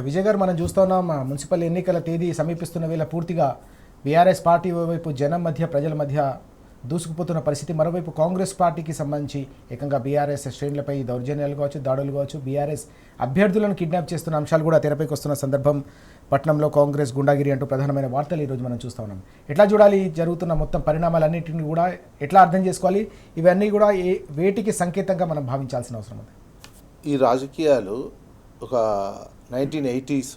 విజయ్ గారు మనం చూస్తున్నాం మున్సిపల్ ఎన్నికల తేదీ సమీపిస్తున్న వేళ పూర్తిగా బీఆర్ఎస్ పార్టీ వైపు జనం మధ్య ప్రజల మధ్య దూసుకుపోతున్న పరిస్థితి. మరోవైపు కాంగ్రెస్ పార్టీకి సంబంధించి ఏకంగా బీఆర్ఎస్ శ్రేణులపై దౌర్జన్యాలు కావచ్చు, దాడులు కావచ్చు, బీఆర్ఎస్ అభ్యర్థులను కిడ్నాప్ చేస్తున్న అంశాలు కూడా తెరపైకి వస్తున్న సందర్భం. పట్నంలో కాంగ్రెస్ గుండాగిరి అంటూ ప్రధానమైన వార్తలు ఈరోజు మనం చూస్తూ ఉన్నాం. ఎట్లా చూడాలి జరుగుతున్న మొత్తం పరిణామాలన్నింటినీ కూడా ఎట్లా అర్థం చేసుకోవాలి? ఇవన్నీ కూడా వేటికి సంకేతంగా మనం భావించాల్సిన అవసరం ఉంది? ఈ రాజకీయాలు ఒక 1980s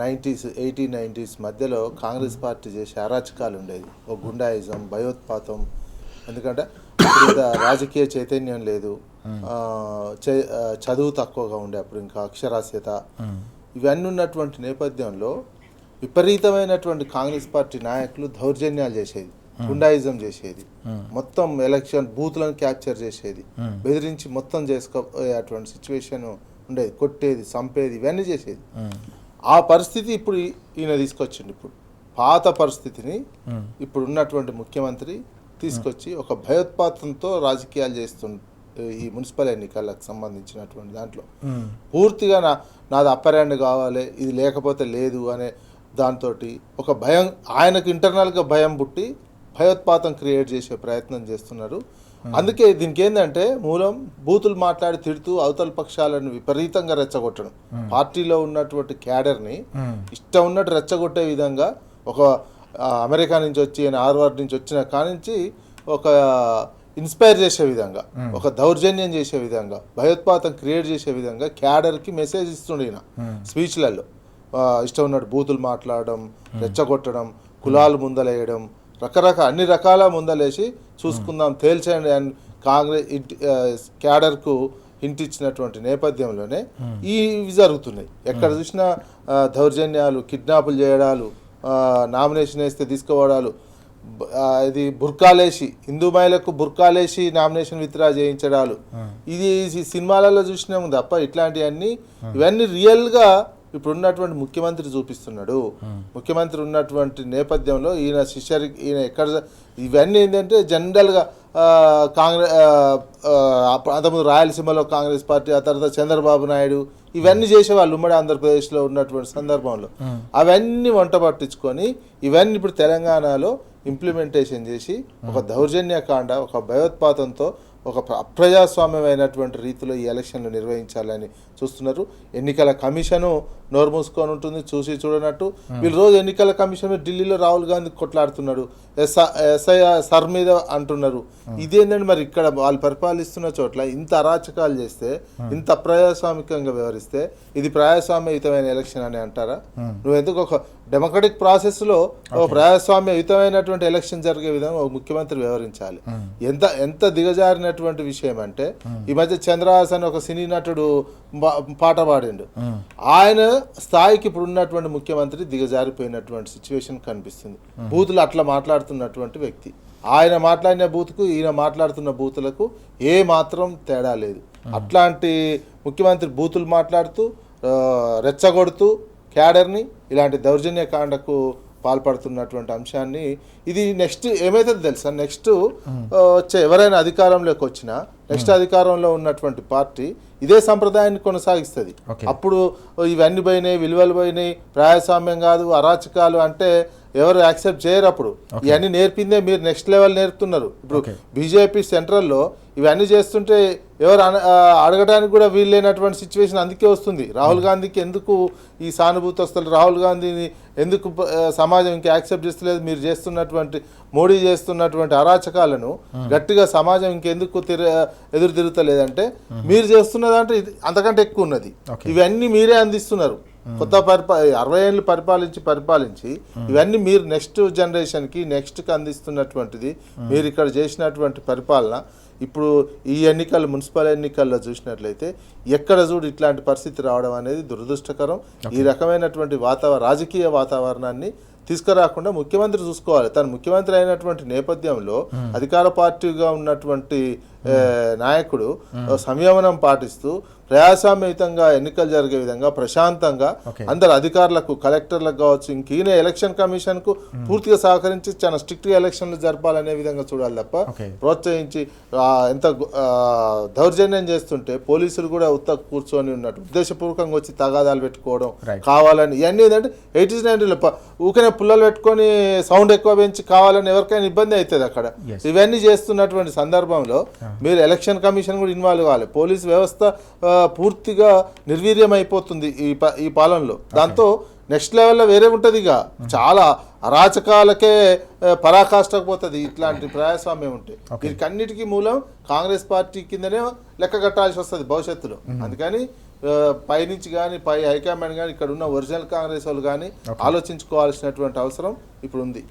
90s మధ్యలో కాంగ్రెస్ పార్టీ చేసే అరాచకాలు ఉండేది. ఒక గుండాయిజం, భయోత్పాతం. ఎందుకంటే రాజకీయ చైతన్యం లేదు, చదువు తక్కువగా ఉండే అప్పుడు, ఇంకా అక్షరాస్యత, ఇవన్నీ ఉన్నటువంటి నేపథ్యంలో విపరీతమైనటువంటి కాంగ్రెస్ పార్టీ నాయకులు దౌర్జన్యాలు చేసేది, గుండాయిజం చేసేది, మొత్తం ఎలక్షన్ బూత్లను క్యాప్చర్ చేసేది, బెదిరించి మొత్తం చేసుకోపోయేటువంటి సిచ్యువేషన్ ఉండేది, కొట్టేది, చంపేది, ఇవన్నీ చేసేది. ఆ పరిస్థితి ఇప్పుడు ఈయన తీసుకొచ్చిండు. ఇప్పుడు పాత పరిస్థితిని ఇప్పుడు ఉన్నటువంటి ముఖ్యమంత్రి తీసుకొచ్చి ఒక భయోత్పాతంతో రాజకీయాలు చేస్తుండే ఈ మున్సిపల్ ఎన్నికలకు సంబంధించినటువంటి దాంట్లో పూర్తిగా నాది అప్పర్ హ్యాండ్ కావాలి, ఇది లేకపోతే లేదు అనే దాంతో ఒక భయం, ఆయనకు ఇంటర్నల్గా భయం పుట్టి భయోత్పాతం క్రియేట్ చేసే ప్రయత్నం చేస్తున్నారు. అందుకే దీనికి ఏంటంటే మూలం బూతులు మాట్లాడి తిడుతూ అవతల పక్షాలను విపరీతంగా రెచ్చగొట్టడం, పార్టీలో ఉన్నటువంటి క్యాడర్ని ఇష్టం ఉన్నట్టు రెచ్చగొట్టే విధంగా, ఒక అమెరికా నుంచి వచ్చి హార్వర్డ్ నుంచి వచ్చిన కానించి ఒక ఇన్స్పైర్ చేసే విధంగా, ఒక దౌర్జన్యం చేసే విధంగా, భయోత్పాతం క్రియేట్ చేసే విధంగా క్యాడర్కి మెసేజ్ ఇస్తుండే ఈయన స్పీచ్లలో. ఇష్టం ఉన్నట్టు బూతులు మాట్లాడడం, రెచ్చగొట్టడం, కులాలు ముందలేయడం, అన్ని రకాల ముందలేసి చూసుకుందాం తేల్చేయండి అని కాంగ్రెస్ క్యాడర్కు హింట్ ఇచ్చినటువంటి నేపథ్యంలోనే ఇవి జరుగుతున్నాయి. ఎక్కడ చూసినా దౌర్జన్యాలు, కిడ్నాపులు చేయడాలు, నామినేషన్ వేస్తే తీసుకోవడాలు, ఇది బుర్కాలేసి, హిందూ మహిళకు బుర్కాలేసి నామినేషన్ విత్డ్రా చేయించడాలు, ఇది సినిమాలలో చూసినాము తప్ప ఇవన్నీ రియల్గా ఇప్పుడు ఉన్నటువంటి ముఖ్యమంత్రి చూపిస్తున్నాడు. ముఖ్యమంత్రి ఉన్నటువంటి నేపథ్యంలో ఈయన ఎక్కడ ఇవన్నీ ఏంటంటే జనరల్గా కాంగ్రెస్ అంతకుముందు రాయలసీమలో కాంగ్రెస్ పార్టీ, ఆ తర్వాత చంద్రబాబు నాయుడు ఇవన్నీ చేసేవాళ్ళు ఉమ్మడి ఆంధ్రప్రదేశ్లో ఉన్నటువంటి సందర్భంలో అవన్నీ వంట పట్టించుకొని ఇవన్నీ ఇప్పుడు తెలంగాణలో ఇంప్లిమెంటేషన్ చేసి ఒక దౌర్జన్యకాండ, ఒక భయోత్పాతంతో ఒక అప్రజాస్వామ్యమైనటువంటి రీతిలో ఈ ఎలక్షన్లు నిర్వహించాలని చూస్తున్నారు. ఎన్నికల కమిషను నోరు మూసుకొని ఉంటుంది, చూసి చూడనట్టు. వీళ్ళు రోజు ఎన్నికల కమిషన్ ఢిల్లీలో రాహుల్ గాంధీ కొట్లాడుతున్నాడు, ఎస్ఐఆర్ మీద అంటున్నారు. ఇదేంటంటే మరి ఇక్కడ వాళ్ళు పరిపాలిస్తున్న చోట్ల ఇంత అరాచకాలు చేస్తే, ఇంత అప్రజాస్వామికంగా వ్యవహరిస్తే ఇది ప్రజాస్వామ్యయుతమైన ఎలక్షన్ అని అంటారా? నువ్వు ఎందుకు ఒక డెమోక్రటిక్ ప్రాసెస్లో ఒక ప్రజాస్వామ్యయుతమైనటువంటి ఎలక్షన్ జరిగే విధంగా ఒక ముఖ్యమంత్రి వ్యవహరించాలి. ఎంత దిగజారినటువంటి విషయం అంటే, ఈ మధ్య చంద్రహాస్ అని ఒక సినీ నటుడు పాట పాడిండు. ఆయన స్థాయికి ఇప్పుడు ఉన్నటువంటి ముఖ్యమంత్రి దిగజారిపోయినటువంటి సిచ్యువేషన్ కనిపిస్తుంది. బూతులు అట్లా మాట్లాడుతున్నటువంటి వ్యక్తి, ఆయన మాట్లాడిన బూత్కు ఈయన మాట్లాడుతున్న బూతులకు ఏ మాత్రం తేడా లేదు. అట్లాంటి ముఖ్యమంత్రి బూతులు మాట్లాడుతూ రెచ్చగొడుతూ క్యాడర్ని ఇలాంటి దౌర్జన్యకాండకు పాల్పడుతున్నటువంటి అంశాన్ని, ఇది నెక్స్ట్ ఏమైతే తెలుసా, నెక్స్ట్ వచ్చే ఎవరైనా అధికారంలోకి వచ్చినా నెక్స్ట్ అధికారంలో ఉన్నటువంటి పార్టీ ఇదే సంప్రదాయాన్ని కొనసాగిస్తుంది. అప్పుడు ఇవన్నీ పోయినాయి, విలువలు పోయినాయి, ప్రజాస్వామ్యం కాదు, అరాచకాలు అంటే ఎవరు యాక్సెప్ట్ చేయరు. అప్పుడు ఇవన్నీ నేర్పిందే మీరు నెక్స్ట్ లెవెల్ నేర్పుతున్నారు. ఇప్పుడు బీజేపీ సెంట్రల్లో ఇవన్నీ చేస్తుంటే ఎవరు అడగడానికి కూడా వీల్లేనటువంటి సిచ్యువేషన్ అందుకే వస్తుంది. రాహుల్ గాంధీకి ఎందుకు ఈ సానుభూతి వస్తుంది, రాహుల్ గాంధీని ఎందుకు సమాజం ఇంకా యాక్సెప్ట్ చేస్తలేదు, మీరు చేస్తున్నటువంటి మోడీ చేస్తున్నటువంటి అరాచకాలను గట్టిగా సమాజం ఇంకెందుకు ఎదురు తిరుగుతలేదంటే, మీరు చేస్తున్న దాంట్లో అంతకంటే ఎక్కువ ఉన్నది. ఇవన్నీ మీరే అందిస్తున్నారు. కొత్త 60 ఏళ్ళు పరిపాలించి ఇవన్నీ మీరు నెక్స్ట్ జనరేషన్కి నెక్స్ట్కి అందిస్తున్నటువంటిది. మీరు ఇక్కడ చేసినటువంటి పరిపాలన ఇప్పుడు ఈ మున్సిపల్ ఎన్నికల్లో చూసినట్లయితే ఎక్కడ చూడు ఇట్లాంటి పరిస్థితి రావడం అనేది దురదృష్టకరం. ఈ రకమైనటువంటి రాజకీయ వాతావరణాన్ని తీసుకురాకుండా ముఖ్యమంత్రి చూసుకోవాలి. తను ముఖ్యమంత్రి అయినటువంటి నేపథ్యంలో అధికార పార్టీగా ఉన్నటువంటి నాయకుడు సంయమనం పాటిస్తూ ప్రజాస్వామ్యయుతంగా ఎన్నికలు జరిగే విధంగా ప్రశాంతంగా అందరు అధికారులకు కలెక్టర్లకు కావచ్చు ఇంకీన ఎలక్షన్ కమిషన్ కు పూర్తిగా సహకరించి చాలా స్ట్రిక్ట్ గా ఎలక్షన్లు జరపాలనే విధంగా చూడాలి తప్ప ప్రోత్సహించి ఎంత దౌర్జన్యం చేస్తుంటే పోలీసులు కూడా ఉత్త కూర్చొని ఉన్నట్టు ఉద్దేశపూర్వకంగా వచ్చి తగాదాలు పెట్టుకోవడం కావాలని ఇవన్నీ ఏంటంటే 80s 90s ఊకనే పుల్లలు పెట్టుకొని సౌండ్ ఎక్కువ పెంచి కావాలని ఎవరికైనా ఇబ్బంది అవుతుంది అక్కడ. ఇవన్నీ చేస్తున్నటువంటి సందర్భంలో మీరు ఎలక్షన్ కమిషన్ కూడా ఇన్వాల్వ్ కావాలి. పోలీస్ వ్యవస్థ పూర్తిగా నిర్వీర్యం అయిపోతుంది ఈ పాలనలో. దాంతో నెక్స్ట్ లెవెల్లో వేరే ఉంటుంది. ఇక చాలా అరాచకాలకే పరాకాష్ఠకు పోతుంది ఇట్లాంటి ప్రజాస్వామ్యం ఉంటే. వీటికన్నిటికీ మూలం కాంగ్రెస్ పార్టీ కిందనే లెక్క కట్టాల్సి వస్తుంది భవిష్యత్తులో. అందుకని పైనుంచి కానీ పై హైకమాండ్ కానీ ఇక్కడ ఉన్న ఒరిజినల్ కాంగ్రెస్ వాళ్ళు కానీ ఆలోచించుకోవాల్సినటువంటి అవసరం ఇప్పుడు ఉంది.